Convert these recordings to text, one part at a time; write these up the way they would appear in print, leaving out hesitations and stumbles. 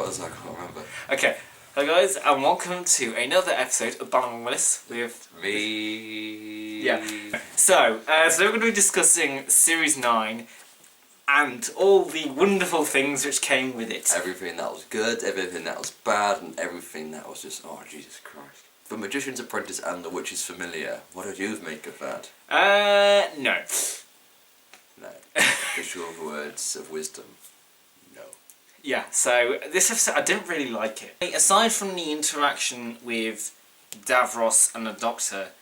what was I? I can't remember. Okay, hello guys, and welcome to another episode of Ballaam and Willis with me. Yeah. So we're going to be discussing Series 9 and all the wonderful things which came with it. Everything that was good, everything that was bad, and everything that was just, oh Jesus Christ. The Magician's Apprentice and The Witch's Familiar. What did you make of that? No. No. The short words of wisdom. No. Yeah, so this episode, I didn't really like it. Aside from the interaction with Davros and the Doctor,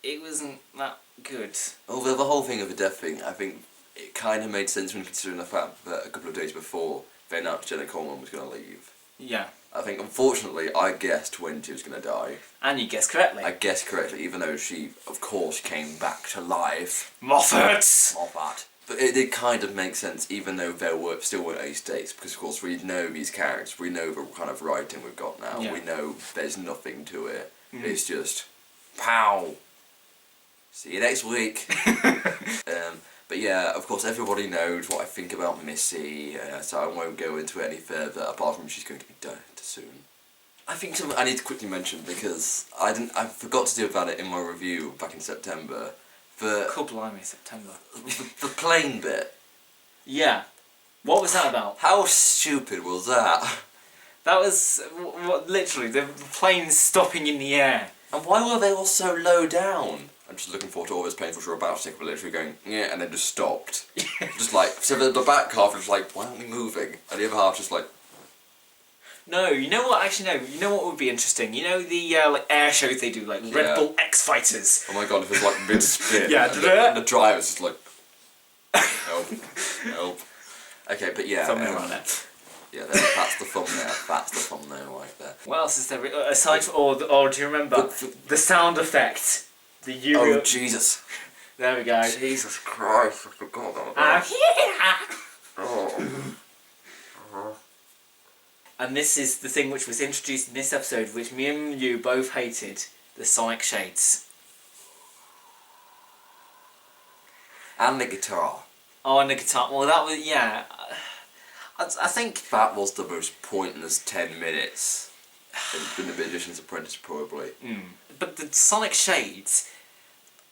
it wasn't that good. Although the whole thing of the death thing, I think it kind of made sense when considering the fact that a couple of days before, they announced Jenna Coleman was going to leave. Yeah. I think, unfortunately, I guessed when she was going to die. And you guessed correctly. I guessed correctly, even though she, of course, came back to life. Moffat! But it did kind of make sense, even though there still weren't any stakes, because of course we know these characters, we know the kind of writing we've got now, Yeah. we know there's nothing to it. It's just, pow! See you next week! But yeah, of course everybody knows what I think about Missy, so I won't go into it any further, apart from she's going to be dead soon. I think something I need to quickly mention, because I forgot to do about it in my review back in September. Cool, blimey, September. The plane bit. Yeah. What was that about? How stupid was that? That was, literally, the plane stopping in the air. And why were they all so low down? I'm just looking forward to all those planes which were about to take, but literally going, yeah, and then just stopped. Just like, so the back half was like, why aren't we moving? And the other half just like... No, you know what, actually no, you know what would be interesting? You know the like air shows they do, like Red Bull X Fighters? Oh my god, if it was like mid-spin. Yeah, and the driver's just like... Help. Help. Okay, but yeah... Thumbnail on it. Yeah, that's the thumbnail. That's the thumbnail right there. What else is there? Aside from, or do you remember the sound effect? The Oh Jesus! There we go. Jesus Christ! I forgot about that. Oh. And this is the thing which was introduced in this episode, which me and you both hated: the sonic shades. And the guitar. Oh, and the guitar. Well, that was I think that was the most pointless 10 minutes in The Magician's Apprentice, probably. But the sonic shades,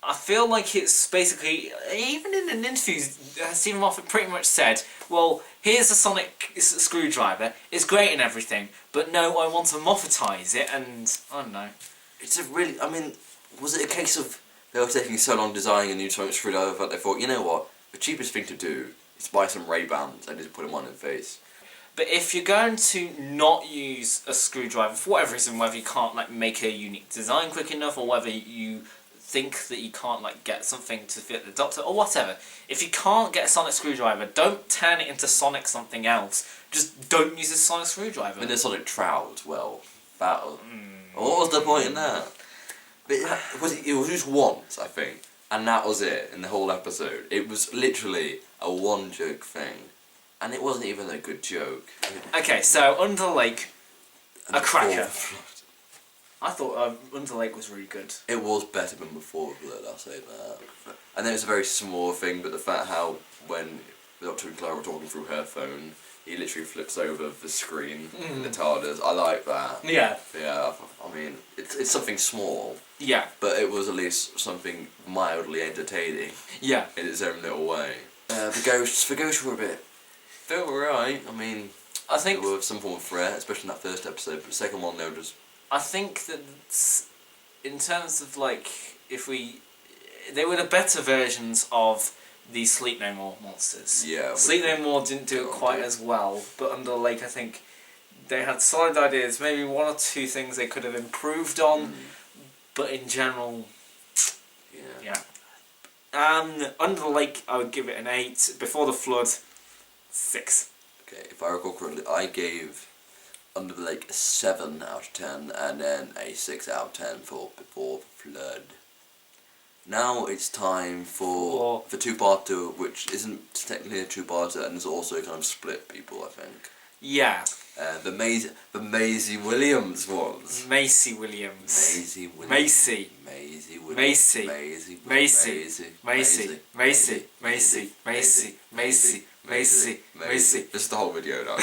I feel like it's basically, even in an interview, Stephen Moffat pretty much said, well, here's a sonic screwdriver, it's great and everything, but no, I want to Moffatize it, and I don't know. It's a really, I mean, was it a case of they were taking so long designing a new sonic screwdriver that they thought, you know what, the cheapest thing to do is buy some Ray-Bans and just put them on their face? But if you're going to not use a screwdriver, for whatever reason, whether you can't like make a unique design quick enough, or whether you think that you can't like get something to fit the Doctor, or whatever, if you can't get a sonic screwdriver, don't turn it into sonic something else. Just don't use a sonic screwdriver. And the sonic trowel as well. That was, what was the point in that? But it was just once, I think, and that was it in the whole episode. It was literally a one joke thing. And it wasn't even a good joke. Okay, so Under the Lake, And a cracker. Flood. I thought Under the Lake was really good. It was better than Before Flood, I'll say that. And then it's a very small thing, but the fact how when the Doctor and Clara were talking through her phone, he literally flips over the screen in the TARDIS. I like that. Yeah. Yeah, I mean, it's something small. Yeah. But it was at least something mildly entertaining. Yeah. In its own little way. The ghosts were a bit... They were alright. I mean, I think there was some form of threat, especially in that first episode, but the second one, they were just... I think that in terms of like, they were the better versions of the Sleep No More monsters. Yeah. Sleep No More didn't do it quite as well, but Under the Lake, I think they had solid ideas, maybe one or two things they could have improved on, but in general, yeah. Under the Lake, I would give it an 8. Before the Flood, 6. Okay, if I recall correctly, I gave Under the Lake a 7 out of 10, and then a 6 out of 10 for Before the Flood. Now it's time for the two-parter, which isn't technically a two-parter, and is also kind of split people, I think. Yeah. The Maisie Williams ones. Macy Williams. Maisie Williams. Macy. Maisie Williams. Macy. Maisie. Macy. Macy. Macy. Macy. Macy. Macy. Macy. Macy. This is the whole video now.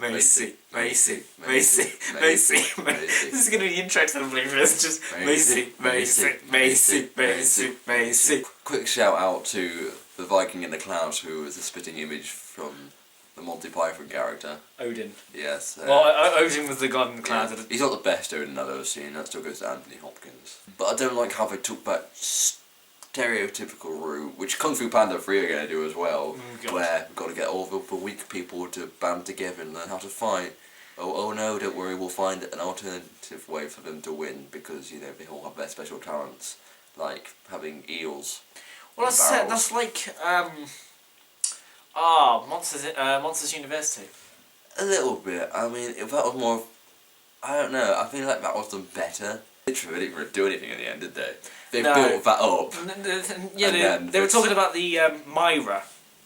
Macy. Macy. Macy. Macy. This is going to be the intro to the Blueprint. Just Macy. Macy. Macy. Macy. Macy. Quick shout out to the Viking in the Clouds, who is a spitting image from the Monty Python character. Odin. Yes. Well, Odin was the god in the clouds. Yeah. He's not the best Odin I've ever seen. That still goes to Anthony Hopkins. But I don't like how they took that stereotypical route, which Kung Fu Panda 3 are going to do as well, where we've got to get all the weak people to band together and learn how to fight. Oh no, don't worry, we'll find an alternative way for them to win, because, you know, they all have their special talents, like having eels. Well, that's like, Monsters University. A little bit. I mean, if that was more, I don't know, I feel like that was done better. Literally, they didn't really do anything in the end, did they? They built that up. Yeah, they were talking about the Myra,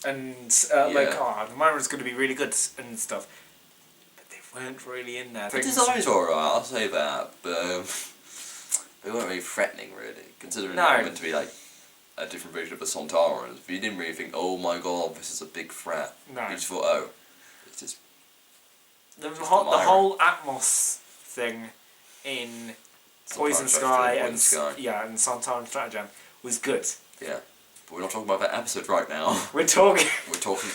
and the Myra's going to be really good and stuff. But they weren't really in there. The designs were alright, I'll say that, but they weren't really threatening, really, considering they were meant to be like a different version of the Sontarans. But you didn't really think, oh my god, this is a big threat. No. You just thought, oh, it's just the whole Atmos thing in Poison Sky and Sontaran Stratagem was good. Yeah, but we're not talking about that episode right now. We're talking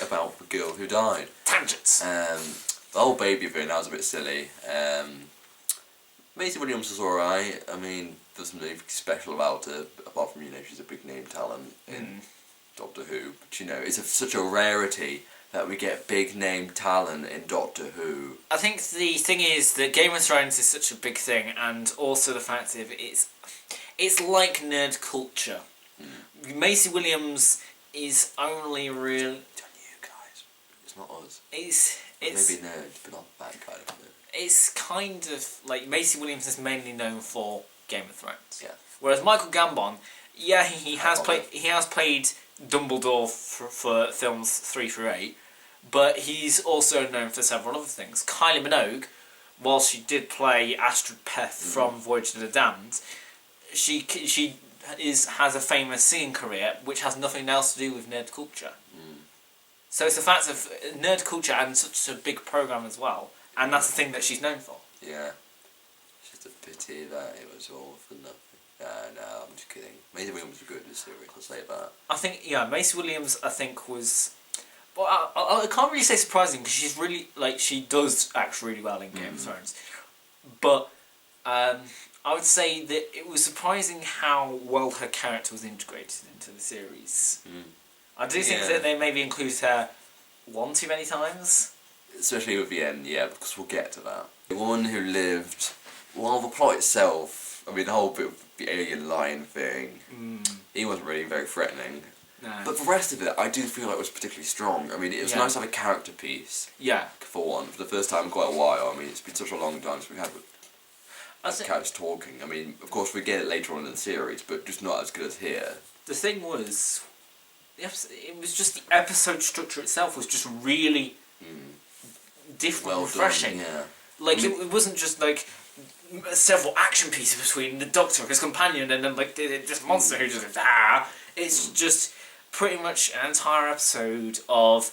about the girl who died. Tangents. The whole baby thing, that was a bit silly. Maisie Williams was alright. I mean, there's nothing special about her, apart from, you know, she's a big name talent in Doctor Who. But, you know, it's such a rarity that we get big name talent in Doctor Who. I think the thing is that Game of Thrones is such a big thing, and also the fact that it's like nerd culture. Maisie Williams is only real. It's on you guys. It's not us. It's maybe nerds, but not that kind of nerd. It's kind of like Maisie Williams is mainly known for Game of Thrones. Yeah. Whereas Michael Gambon, yeah, he has played Dumbledore for films 3 through 8, but he's also known for several other things. Kylie Minogue, while she did play Astrid Peth from Voyage to the Damned, she has a famous singing career which has nothing else to do with nerd culture. So it's the fact of nerd culture and such a big program as well, and that's the thing that she's known for. Yeah. It's just a pity that it was all for nothing. No, I'm just kidding. Maisie Williams was good in the series, I'll say that. I think, Maisie Williams, I think, was... Well, I can't really say surprising, because she's really, she does act really well in Game of Thrones. But, I would say that it was surprising how well her character was integrated into the series. I do think that they maybe included her one too many times. Especially with the end, yeah, because we'll get to that. The woman who lived... Well, the plot itself, I mean, the whole bit of the alien lion thing, he wasn't really very threatening. No. But the rest of it, I do feel like was particularly strong. I mean, it was nice to have a character piece. Yeah. For one, for the first time in quite a while. I mean, it's been such a long time since we had characters talking. I mean, of course, we get it later on in the series, but just not as good as here. The thing was, it was just the episode structure itself was just really different, refreshing. Done, yeah. Like, it wasn't just like several action pieces between the Doctor and his companion and then this monster who just It's just pretty much an entire episode of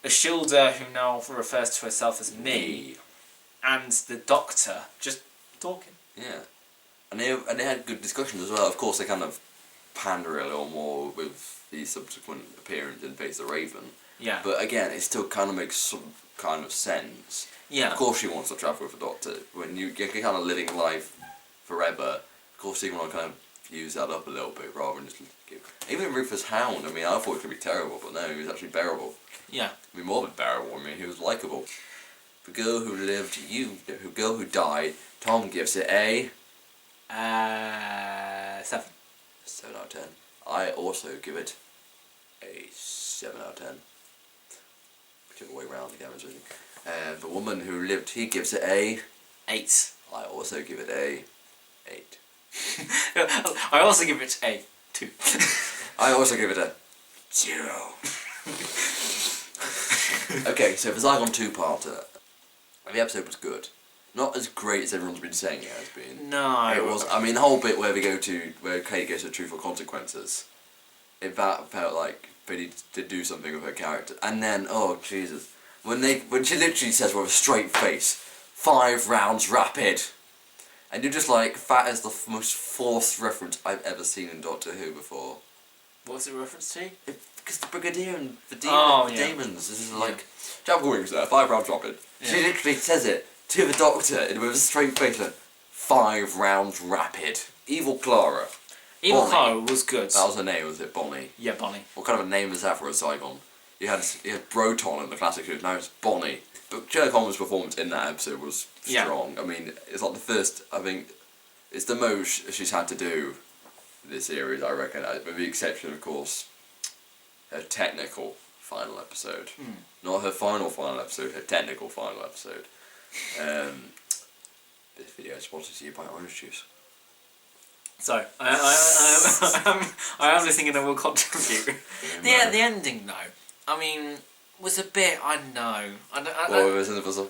Ashilda, who now refers to herself as me, and the Doctor just talking. Yeah, and they had good discussions as well. Of course, they kind of pander a little more with the subsequent appearance in Face the Raven. Yeah. But again, it still kind of makes some kind of sense. Yeah. Of course she wants to travel with the Doctor. When you're kind of living life forever, of course you want to kind of use that up a little bit rather than just give... Even Rufus Hound, I mean, I thought it could be terrible, but no, he was actually bearable. Yeah. I mean, more than bearable, I mean, he was likeable. The girl who lived, the girl who died, Tom gives it a... 7. 7 out of 10. I also give it a 7 out of 10. Whichever way round the camera's really. The woman who lived, he gives it a... 8. I also give it a 8. I also give it a 2. I also give it a 0. Okay, so for Zygon two-parter, the episode was good. Not as great as everyone's been saying it has been. No. It was, I mean, the whole bit where Kate goes to Truth or Consequences, it felt like they needed to do something with her character. And then, oh Jesus, when she literally says with a straight face, 5 rounds rapid, and you're just like, that is the most forced reference I've ever seen in Doctor Who before. What's it a reference to? Because the Brigadier and the demons, this is like, Jab Wings there, 5 rounds rapid. Yeah. She literally says it to the Doctor with a straight face, like, 5 rounds rapid. Evil Clara. Evil Clara was good. That was her name, was it? Bonnie? Yeah, Bonnie. What kind of a name is that for a Zygon? You had Broton in the classic series, now it's Bonnie. But Sherlock Holmes' performance in that episode was strong. Yeah. I mean, it's like the first, I think, it's the most she's had to do in this series, I reckon, with the exception, of course, her technical final episode. Not her final episode, her technical final episode. This video is sponsored to you by Orange Juice. So, I am listening and I will contribute. The ending, though, I mean, was a bit, I know. Well,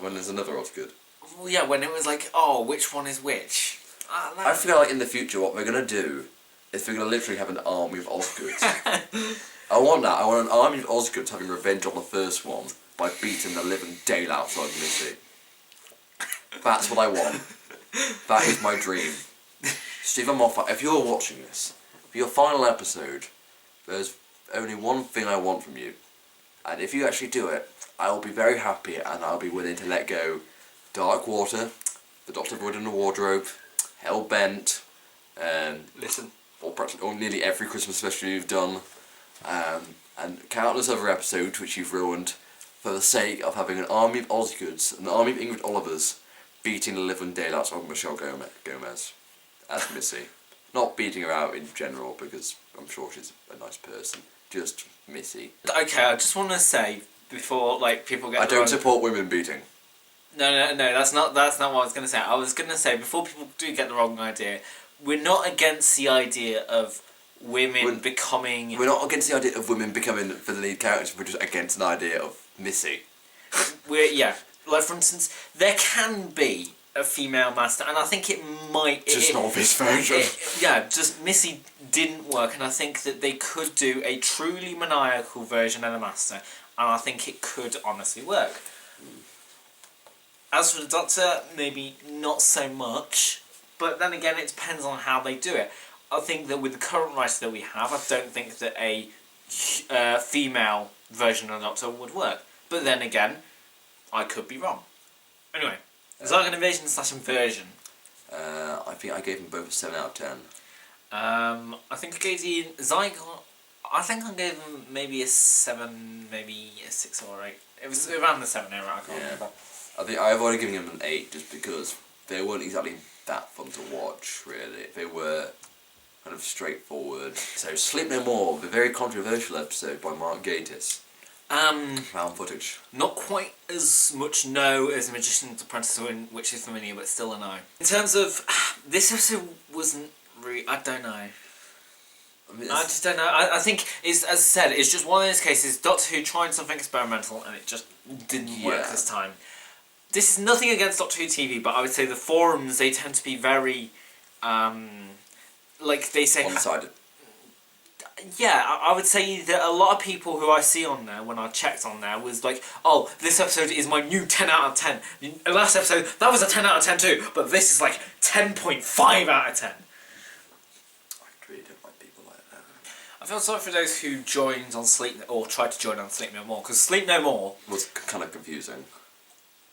when there's another Osgood. Well, yeah, when it was like, oh, which one is which? I feel like in the future what we're going to do is we're going to literally have an army of Osgoods. I want that. I want an army of Osgoods having revenge on the first one by beating the living daylights out of Missy. That's what I want. That is my dream. Stephen Moffat, if you're watching this, for your final episode, there's only one thing I want from you. And if you actually do it, I'll be very happy and I'll be willing to let go Dark Water, The Doctor Void in the Wardrobe, Hellbent, Listen. Or nearly every Christmas special you've done, and countless other episodes which you've ruined for the sake of having an army of Osgoods, an army of Ingrid Olivers, beating the living daylights of Michelle Gomez as Missy. Not beating her out in general, because I'm sure she's a nice person. Just Missy. Okay, I just want to say, before people get... I don't support women beating. No, that's not what I was going to say. I was going to say, before people do get the wrong idea, we're not against the idea of women becoming... We're not against the idea of women becoming the lead characters, we're just against an idea of Missy. Like for instance, there can be a female master, and I think it might... Just not this version. Just Missy didn't work, and I think that they could do a truly maniacal version of the master, and I think it could honestly work. As for the Doctor, maybe not so much, but then again, it depends on how they do it. I think that with the current writer that we have, I don't think that a female version of the Doctor would work. But then again, I could be wrong. Anyway, Zygon Invasion / Inversion. I think I gave them both a 7 out of 10. I think I gave the Zygon... I think I gave them maybe a 7, maybe a 6 or 8. It was around the 7 area, I can't remember. I think I've already given them an 8 just because they weren't exactly that fun to watch, really. They were kind of straightforward. So, Sleep No More, the very controversial episode by Mark Gatiss. Found footage. Not quite as much no as Magician's Apprentice or in Witch's Familiar, but still a no. In terms of... this episode wasn't really... I don't know. I just don't know. I think, as I said, it's just one of those cases, Doctor Who tried something experimental and it just didn't work this time. This is nothing against Doctor Who TV, but I would say the forums, they tend to be very, like they say... One-sided. Yeah, I would say that a lot of people who I see on there, when I checked on there, was like, oh, this episode is my new 10 out of 10. The last episode, that was a 10 out of 10 too, but this is like 10.5 out of 10. I really don't like people like that. I feel sorry for those who joined on tried to join on Sleep No More, because Sleep No More... was kind of confusing.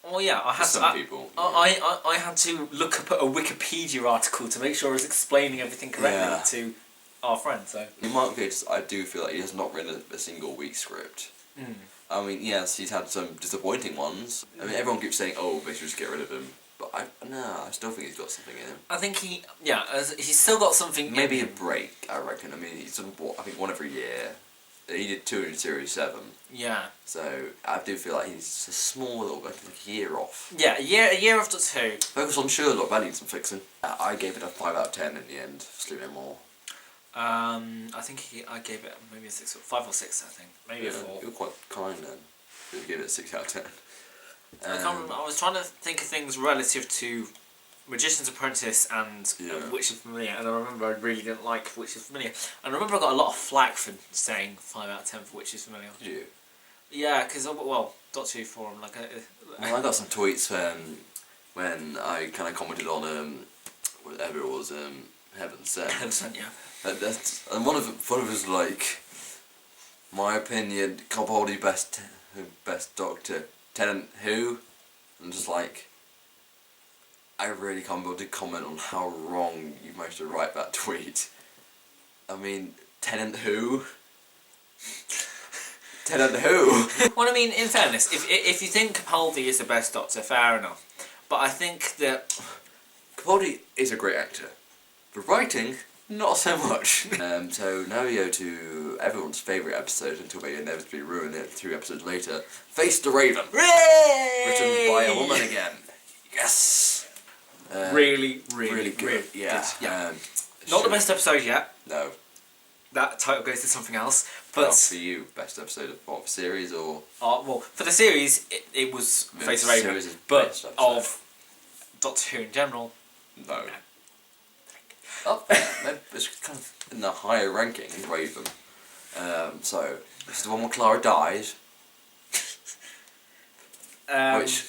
Well, yeah, I had some people. I had to look up a Wikipedia article to make sure I was explaining everything correctly to our friend. So Mark Gatiss, I do feel like he has not written a single week script. I mean, yes, he's had some disappointing ones. I mean, everyone keeps saying, "Oh, they should just get rid of him," but I still think he's got something in him. I think he's still got something. Maybe a break, I reckon. I mean, he's done one every year. He did 2 in Series 7. Yeah. So I do feel like he's a small little bit, like a year off. Yeah, a year after 2. Focus on Sherlock, that needs some fixing. I gave it a 5 out of 10 in the end, Sleep No More. I think I gave it maybe a 6 or 5 or 6, I think. Maybe a 4. You were quite kind then. give it a 6 out of 10. I can't remember. I was trying to think of things relative to Magician's Apprentice and Witch is Familiar, and I remember I really didn't like Witch is Familiar. And I remember I got a lot of flack for saying 5 out of 10 for Witch is Familiar. Did you? Yeah, because, well, Doctor Who forum, like... Well, I got some tweets when I kind of commented on, whatever it was, Heaven Sent. Heaven Sent, yeah. And one of them was like, my opinion, Capaldi best Doctor, Tennant Who? And just like, I really can't be able to comment on how wrong you managed to write that tweet. I mean, Tennant Who? Tennant Who? Well, I mean, in fairness, if you think Capaldi is the best Doctor, fair enough. But I think that... Capaldi is a great actor. The writing, not so much. So now we go to everyone's favourite episode until they inevitably ruin it 3 episodes later. Face the Raven. Hooray! Written by a woman again. Yes! Really good. Really, yeah. Not the best episode yet. No. That title goes to something else. But Well, for you, best episode of what, series or... well, for the series, it was Face the Raven. Series is But best episode. of Doctor Who in general, No. Up there. It's kind of in the higher ranking, Raven. So, this is the one where Clara dies. Which,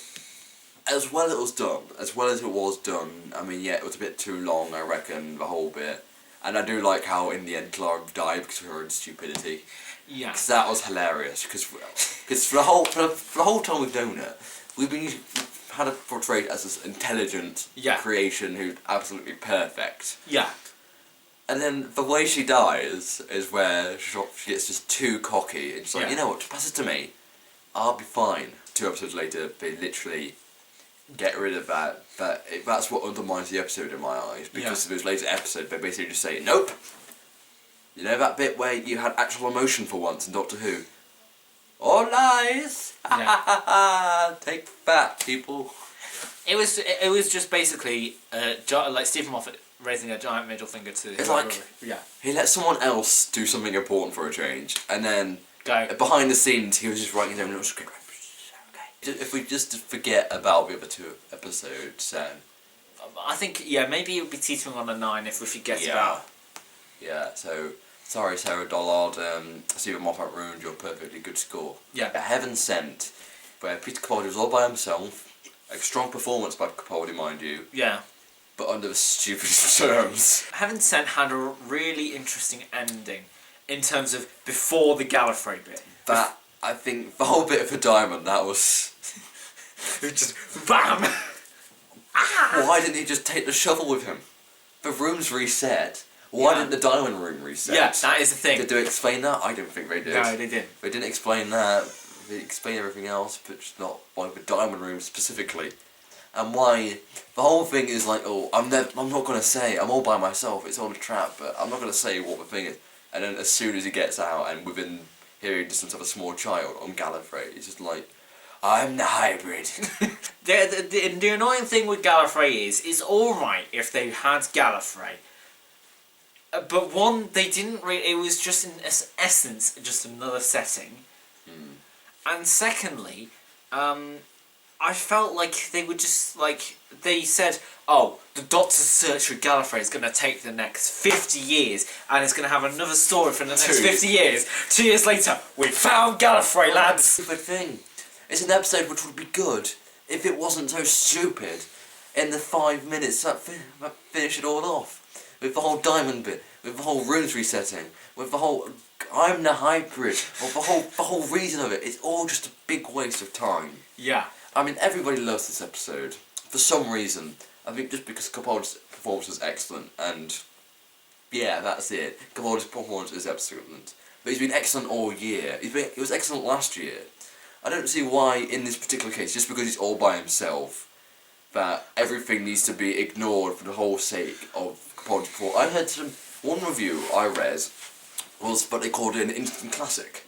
as well as it was done, I mean, yeah, it was a bit too long, I reckon, the whole bit. And I do like how, in the end, Clara died because of her own stupidity. Yeah. Because that was hilarious. Because for the whole time we've known her, we've had her portrayed as this intelligent creation who's absolutely perfect. Yeah. And then the way she dies is where she gets just too cocky and she's like, you know what, just pass it to me. I'll be fine. 2 episodes later, they literally get rid of that. That's what undermines the episode in my eyes. Because of those later episodes, they basically just say, nope. You know that bit where you had actual emotion for once in Doctor Who? All lies! Yeah. Take that, people. It was just basically like Stephen Moffat raising a giant middle finger to... It's like, he let someone else do something important for a change, and then behind the scenes he was just writing down little script. Okay. If we just forget about the other 2 episodes, I think, maybe it would be teetering on a 9 if we forget about... Yeah, so... Sorry, Sarah Dollard, Stephen Moffat ruined your perfectly good score. Yeah. Heaven Sent, where Peter Capaldi was all by himself, a strong performance by Capaldi, mind you. Yeah. But under the stupidest terms. Heaven Sent had a really interesting ending in terms of before the Gallifrey bit. That, I think, the whole bit of the diamond, that was... It was just BAM! Why didn't he just take the shovel with him? The room's reset. Why didn't the diamond room reset? Yeah, that is the thing. Did they explain that? I don't think they did. No, they didn't. They didn't explain that. They explained everything else, but just not why the diamond room specifically. And why the whole thing is like, oh, I'm not gonna say, I'm all by myself, it's all a trap, but I'm not gonna say what the thing is. And then as soon as he gets out and within hearing distance of a small child on Gallifrey, it's just like, I'm the hybrid. The annoying thing with Gallifrey is, it's alright if they had Gallifrey. But one, they didn't really, it was just in essence, just another setting. And secondly, I felt like they were just, like, they said, oh, the Doctor's search for Gallifrey is going to take the next 50 years, and it's going to have another story for the next 50 years. 2 years later, we found Gallifrey, lads! Stupid thing. It's an episode which would be good if it wasn't so stupid in the 5 minutes that finish it all off. With the whole diamond bit, with the whole rooms resetting, with the whole I'm the hybrid, or the whole reason of it, it's all just a big waste of time. Yeah. I mean, everybody loves this episode, for some reason. I think just because Capaldi's performance is excellent, and yeah, that's it. Capaldi's performance is excellent. But he's been excellent all year. He was excellent last year. I don't see why, in this particular case, just because he's all by himself, that everything needs to be ignored for the whole sake of Capaldi's performance. I heard one review I read was what they called it an instant classic.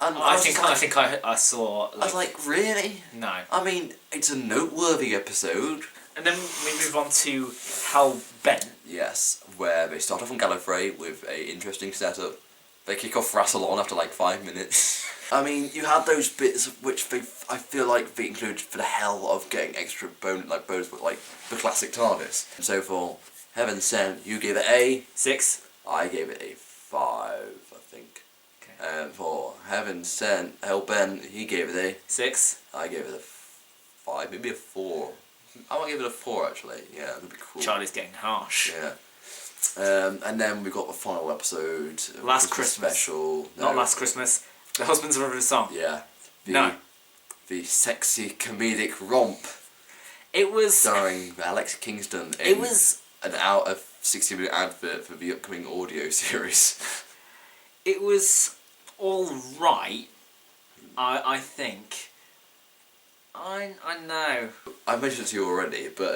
And I think I saw. Like, I was like, really? No. I mean, it's a noteworthy episode. And then we move on to Hell Bent. Yes, where they start off on Gallifrey with a interesting setup. They kick off Rassilon after like 5 minutes. I mean, you had those bits which I feel like they included for the hell of getting extra bonus with like the classic TARDIS. So for Heaven Sent, you gave it a 6. I gave it a 5, I think. Okay. For Heaven Sent, Hellbent, he gave it a 6. I gave it a 5, maybe a 4. I might give it a 4 actually. Yeah, that'd be cool. Charlie's getting harsh. Yeah. And then we got the final episode. Last Christmas. Special. No. Not Last Christmas. The Husbands of a Song. Yeah. The sexy comedic romp. It was starring Alex Kingston. It was a 60-minute advert for the upcoming audio series. It was all right. I think. I know. I mentioned it to you already, but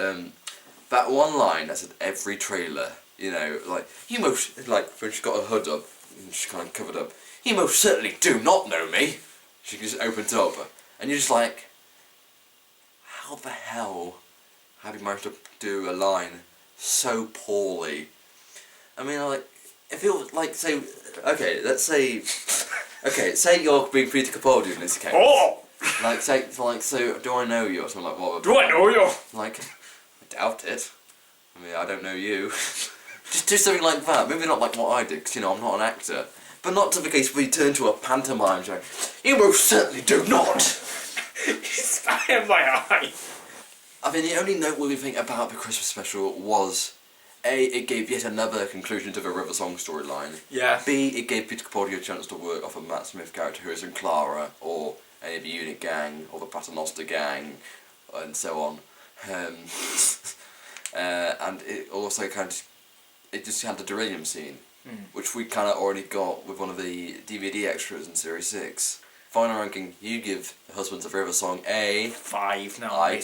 that one line that's in every trailer. You know, like you most like when she's got her hood up and she's kind of covered up. You most certainly do not know me. She just opens up, and you're just like, how the hell have you managed to do a line so poorly? I mean, like, if you're like, say, okay, let's say, okay, say you're being Peter Capaldi in this case. Oh! Like, say, like, so do I know you or something like what? Do I know you? Like, I doubt it. I mean, I don't know you. Just do something like that. Maybe not like what I did, because, you know, I'm not an actor. But not to the case where you turn to a pantomime show. You most certainly do not! He spat in my eye! I mean, the only noteworthy thing about the Christmas special was, A, it gave yet another conclusion to the River Song storyline. Yeah. B, it gave Peter Capaldi a chance to work off a Matt Smith character who isn't Clara, or any of the Unit gang, or the Paternoster gang, and so on. And it also it just had the Derelium scene, which we kind of already got with one of the DVD extras in Series 6. Final ranking, you give The Husbands of River Song a 5 now. I'm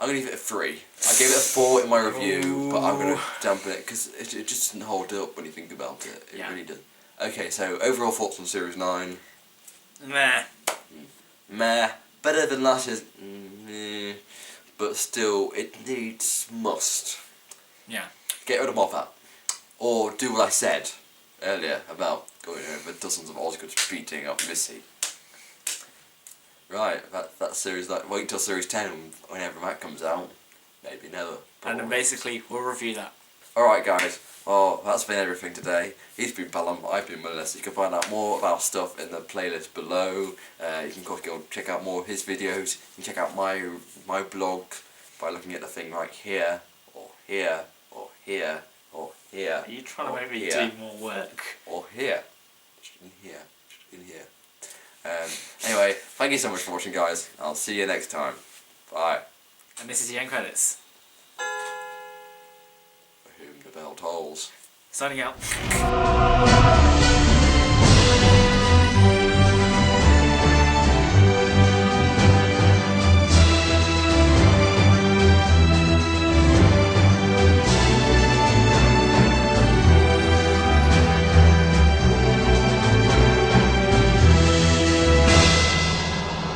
going to give it a 3. I gave it a 4 in my review, but I'm going to dampen it because it just doesn't hold up when you think about it. It really doesn't. Okay, so overall thoughts on Series 9? Meh. Meh. Better than last year's meh. But still, it must. Yeah. Get rid of Moffat. Or do what I said earlier about going over dozens of Oscars beating up Missy. Right, that's series, like, wait until Series 10 whenever that comes out. Maybe never. Probably. And then basically, we'll review that. Alright guys, well that's been everything today. He's been Ballaam, I've been Willis. You can find out more about stuff in the playlist below. You can go check out more of his videos. You can check out my blog by looking at the thing right here, or here, or here, or here. Are you trying to maybe do more work? Or here. Just in here. Just in here. Anyway, thank you so much for watching guys. I'll see you next time. Bye. And this is the end credits. For whom the bell tolls. Signing out.